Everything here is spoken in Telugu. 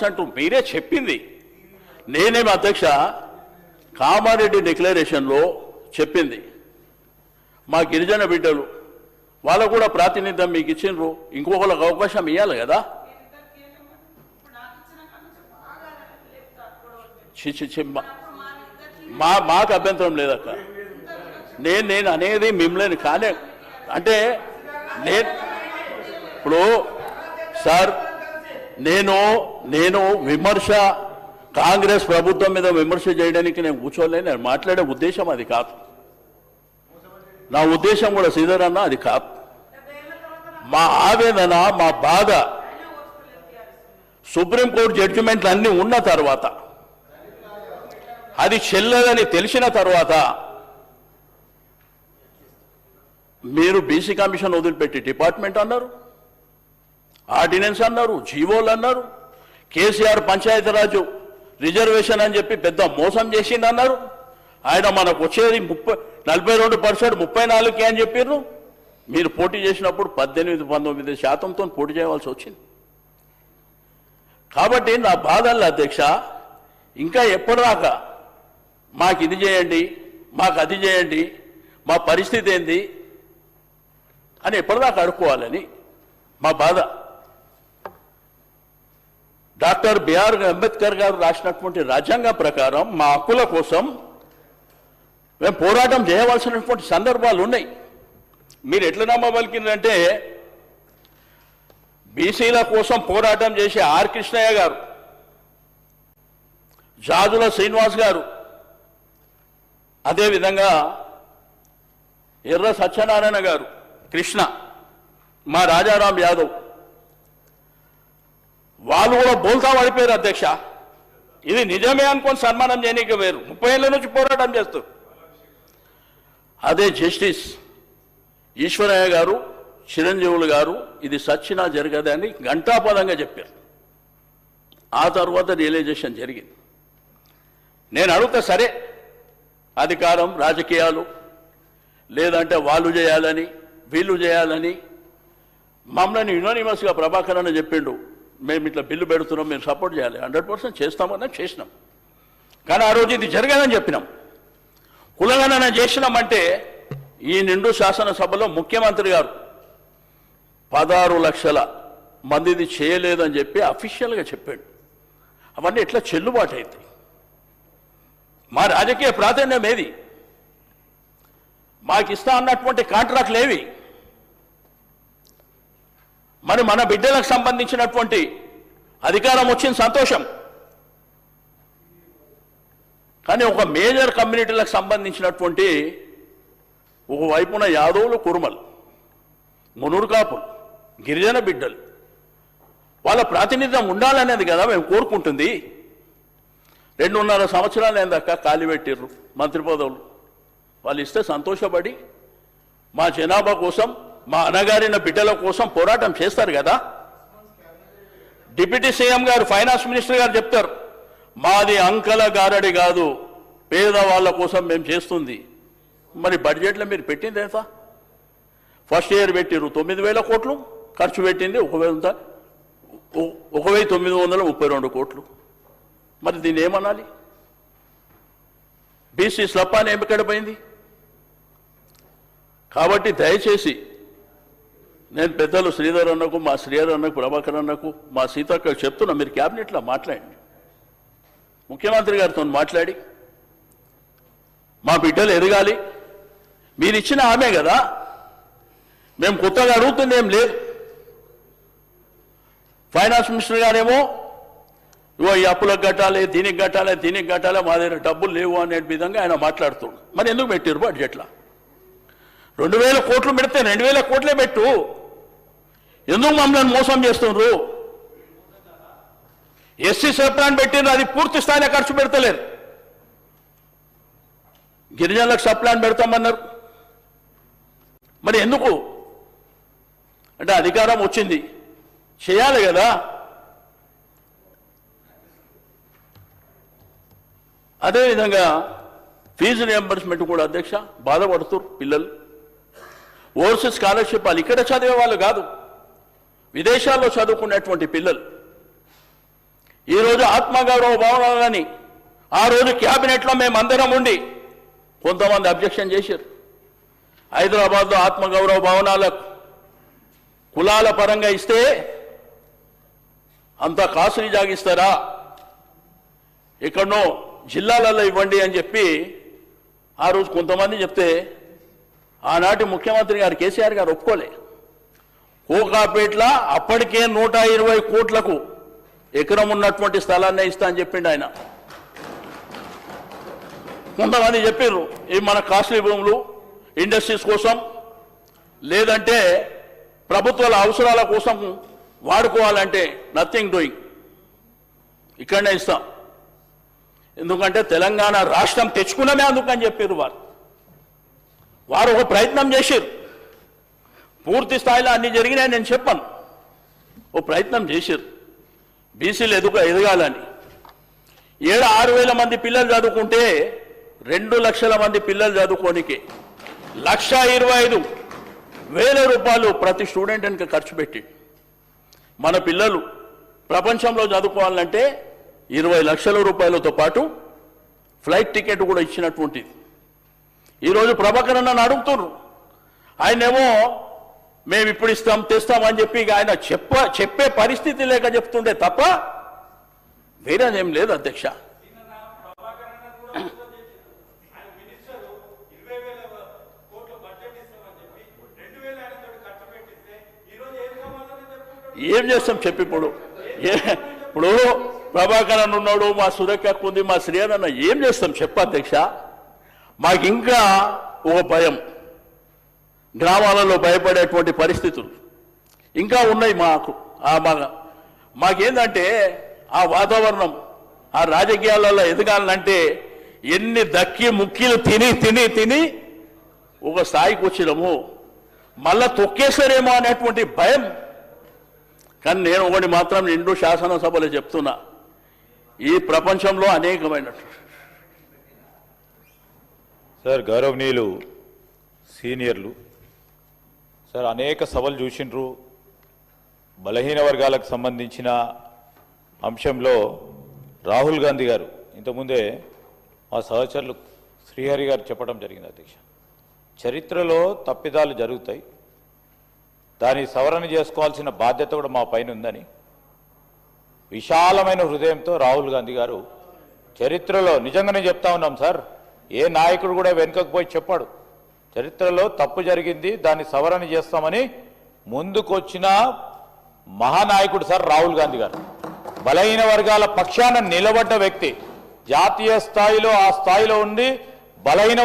40% మీరే చెప్పింది. నేనేమి అధ్యక్ష కామారెడ్డి డిక్లరేషన్లో చెప్పింది మా గిరిజన బిడ్డలు వాళ్ళకు కూడా ప్రాతినిధ్యం మీకు ఇచ్చిండ్రు, ఇంకొకరికి అవకాశం ఇవ్వాలి కదా. మాకు అభ్యంతరం లేదక్క. నేను అనేది మిమ్మల్ని కానీ అంటే ఇప్పుడు సార్ నేను విమర్శ కాంగ్రెస్ ప్రభుత్వం మీద విమర్శ చేయడానికి నేను కూర్చోలేను. నేను మాట్లాడే ఉద్దేశం అది కాదు, నా ఉద్దేశం కూడా శ్రీధర్ అన్న అది కాదు. మా ఆవేదన మా బాధ సుప్రీంకోర్టు జడ్జిమెంట్లు అన్నీ ఉన్న తర్వాత అది చెల్లదని తెలిసిన తర్వాత మీరు బీసీ కమిషన్ వదిలిపెట్టి డిపార్ట్మెంట్ అన్నారు, ఆర్డినెన్స్ అన్నారు, జీవోలు అన్నారు, కేసీఆర్ పంచాయతీరాజు రిజర్వేషన్ అని చెప్పి పెద్ద మోసం చేసింది అన్నారు. ఆయన మనకు వచ్చేది 42% 34కి అని చెప్పారు. మీరు పోటీ చేసినప్పుడు 18-19% పోటీ చేయవలసి వచ్చింది. కాబట్టి నా బాధల్లో అధ్యక్ష ఇంకా ఎప్పటిదాకా మాకు ఇది చేయండి, మాకు అది చేయండి, మా పరిస్థితి ఏంది అని ఎప్పటిదాకా అడుక్కోవాలని మా బాధ. డాక్టర్ బిఆర్ అంబేద్కర్ గారు రాసినటువంటి రాజ్యాంగం ప్రకారం మా హక్కుల కోసం మేము పోరాటం చేయవలసినటువంటి సందర్భాలు ఉన్నాయి. మీరు ఎట్లా నమ్మవలికిందంటే బీసీల కోసం పోరాటం చేసే ఆర్ కృష్ణయ్య గారు, జాజుల శ్రీనివాస్ గారు, అదేవిధంగా ఎర్ర సత్యనారాయణ గారు, కృష్ణ, మా రాజారాం యాదవ్ వాళ్ళు కూడా బోల్తా పడిపోయారు అధ్యక్ష. ఇది నిజమే అనుకొని సన్మానం చేయనీకి వేరు 30 ఏళ్ళ నుంచి పోరాటం చేస్తూ. అదే జస్టిస్ ఈశ్వరయ్య గారు, చిరంజీవులు గారు ఇది సచ్చినా జరగదని గంటాపదంగా చెప్పారు. ఆ తర్వాత రియలైజేషన్ జరిగింది. నేను అడుగుతా, సరే అధికారం రాజకీయాలు లేదంటే వాళ్ళు చేయాలని వీళ్ళు చేయాలని మమ్మల్ని యునానిమస్గా ప్రభాకర్ అని చెప్పిండు, మేము ఇట్లా బిల్లు పెడుతున్నాం, మేము సపోర్ట్ చేయాలి, 100% చేస్తామన్నా చేసినాం. కానీ ఆ రోజు ఇది జరగదని చెప్పినాం. కులగణన చేసినామంటే ఈ నిండు శాసనసభలో ముఖ్యమంత్రి గారు 16 లక్షల మందిది చేయలేదని చెప్పి అఫీషియల్గా చెప్పాడు. అవన్నీ ఎట్లా చెల్లుబాటు అవుతాయి? మా రాజకీయ ప్రాధాన్యం ఏది? మాకు ఇస్తా అన్నటువంటి కాంట్రాక్ట్లు ఏవి? మరి మన బిడ్డలకు సంబంధించినటువంటి అధికారం వచ్చిన సంతోషం, కానీ ఒక మేజర్ కమ్యూనిటీలకు సంబంధించినటువంటి ఒకవైపున యాదవులు, కురుమలు, మునూరు కాపులు, గిరిజన బిడ్డలు వాళ్ళ ప్రాతినిధ్యం ఉండాలనేది కదా మేము కోరుకుంటుంది. 2.5 సంవత్సరాలు ఏందాక ఖాళీ పెట్టిర్రు మంత్రి పదవులు. వాళ్ళు ఇస్తే సంతోషపడి మా జనాభా కోసం, మా అణగారిన బిడ్డల కోసం పోరాటం చేస్తారు కదా. డిప్యూటీ సీఎం గారు, ఫైనాన్స్ మినిస్టర్ గారు చెప్తారు, మాది అంకల గారడి కాదు, పేదవాళ్ళ కోసం మేము చేస్తుంది. మరి బడ్జెట్లో మీరు పెట్టింది ఎంత? ఫస్ట్ ఇయర్ పెట్టిర్రు 9,000 కోట్లు, ఖర్చు పెట్టింది 1,932 కోట్లు. మరి దీన్ని ఏమనాలి? బీసీ స్లప్ అని ఎక్కడ పోయింది? కాబట్టి దయచేసి నేను పెద్దలు శ్రీధర్ అన్నకు, మా శ్రీధర్ అన్నకు, ప్రభాకర్ అన్నకు, మా సీతక్కకు చెప్తున్నా, మీరు క్యాబినెట్లో మాట్లాడండి, ముఖ్యమంత్రి గారితో మాట్లాడి మా బిడ్డలు ఎదగాలి. మీరు ఇచ్చిన ఆమె కదా, మేము కొత్తగా అడుగుతుంది ఏం లేదు. ఫైనాన్స్ మినిస్టర్ గారేమో ఇవో ఈ అప్పులకు కట్టాలి, దీనికి కట్టాలి, దీనికి కట్టాలి, మా దగ్గర డబ్బులు లేవు అనే విధంగా ఆయన మాట్లాడుతున్నాడు. మరి ఎందుకు పెట్టారు బడ్జెట్లో? 2,000 కోట్లు పెడితే 2,000 కోట్లే పెట్టు. ఎందుకు మమ్మల్ని మోసం చేస్తున్నారు? ఎస్సీ సబ్ ప్లాన్ పెట్టినారు, అది పూర్తి స్థాయిలో ఖర్చు పెడతలేరు. గిరిజనులకు సబ్ ప్లాన్ పెడతామన్నారు. మరి ఎందుకు అంటే అధికారం వచ్చింది, చేయాలి కదా. అదేవిధంగా ఫీజు రియంబర్స్మెంట్ కూడా అధ్యక్ష బాధపడుతున్నారు పిల్లలు. ఓవర్సీస్ స్కాలర్షిప్ వాళ్ళు ఇక్కడ చదివే వాళ్ళు కాదు, విదేశాల్లో చదువుకునేటువంటి పిల్లలు ఈరోజు ఆత్మగౌరవ భవనాలని ఆ రోజు క్యాబినెట్లో మేమందరం ఉండి కొంతమంది అబ్జెక్షన్ చేశారు. హైదరాబాద్లో ఆత్మగౌరవ భవనాలకు కులాల పరంగా ఇస్తే అంత కాసుని జాగిస్తారా, ఎక్కడనో జిల్లాలలో ఇవ్వండి అని చెప్పి ఆ రోజు కొంతమంది చెప్తే ఆనాటి ముఖ్యమంత్రి గారు కేసీఆర్ గారు ఒప్పుకోలే. కోకాపేట్ల అప్పటికే 120 కోట్లకు ఎకరం ఉన్నటువంటి స్థలాన్ని ఇస్తా అని చెప్పిండు ఆయన. కొంతమంది చెప్పారు ఇవి మన కాస్ట్లీ భూములు ఇండస్ట్రీస్ కోసం లేదంటే ప్రభుత్వాల అవసరాల కోసం వాడుకోవాలంటే నథింగ్ డూయింగ్, ఇక్కడనే ఇస్తాం. ఎందుకంటే తెలంగాణ రాష్ట్రం తెచ్చుకున్నమే అందుకని చెప్పారు వారు ఒక ప్రయత్నం చేశారు. పూర్తి స్థాయిలో అన్ని జరిగినాయి నేను చెప్పాను. ఓ ప్రయత్నం చేశారు బీసీలు ఎదగాలని. 6,000 మంది పిల్లలు చదువుకుంటే 2 లక్షల మంది పిల్లలు చదువుకోనికి 1,25,000 రూపాయలు ప్రతి స్టూడెంట్ కనుక ఖర్చు పెట్టి మన పిల్లలు ప్రపంచంలో చదువుకోవాలంటే 20 లక్షల రూపాయలతో పాటు ఫ్లైట్ టికెట్ కూడా ఇచ్చినటువంటిది. ఈరోజు ప్రభాకర్ అన్న అడుగుతున్నారు, ఆయనేమో మేము ఇప్పుడు ఇస్తాం తెస్తామని చెప్పి ఆయన చెప్పే పరిస్థితి లేక చెప్తుండే తప్ప వేరేదేం లేదు అధ్యక్ష. ఏం చేస్తాం చెప్పి ఇప్పుడు ప్రభాకర్ అన్న ఉన్నాడు, మా సురేఖ ఉంది, మా శ్రీయన్ అన్న, ఏం చేస్తాం చెప్ప అధ్యక్ష. మాకు ఇంకా ఒక భయం, గ్రామాలలో భయపడేటువంటి పరిస్థితులు ఇంకా ఉన్నాయి మాకేందంటే ఆ వాతావరణం ఆ రాజకీయాలలో ఎదగాలంటే ఎన్ని దక్కి ముక్కీలు తిని ఒక స్థాయికి వచ్చినాము, మళ్ళా తొక్కేసారేమో అనేటువంటి భయం. కానీ నేను ఒకటి మాత్రం నిండు శాసనసభలో చెప్తున్నా, ఈ ప్రపంచంలో అనేకమైనటువంటి సార్ గౌరవనీయులు సీనియర్లు సార్ అనేక సభలు చూసిండ్రు. బలహీన వర్గాలకు సంబంధించిన అంశంలో రాహుల్ గాంధీ గారు ఇంతకుముందే మా సహచరులు శ్రీహరి గారు చెప్పడం జరిగింది అధ్యక్ష. చరిత్రలో తప్పిదాలు జరుగుతాయి, దాన్ని సవరణ చేసుకోవాల్సిన బాధ్యత కూడా మా పైన ఉందని విశాలమైన హృదయంతో రాహుల్ గాంధీ గారు చరిత్రలో నిజంగానే చెప్తా ఉన్నాం సార్, ఏ నాయకుడు కూడా వెనుకకు పోయి చెప్పాడు, చరిత్రలో తప్పు జరిగింది దాన్ని సవరణ చేస్తామని ముందుకొచ్చిన మహానాయకుడు సార్ రాహుల్ గాంధీ గారు. బలహీన వర్గాల పక్షాన నిలబడ్డ వ్యక్తి, జాతీయ స్థాయిలో ఆ స్థాయిలో ఉండి బలహీన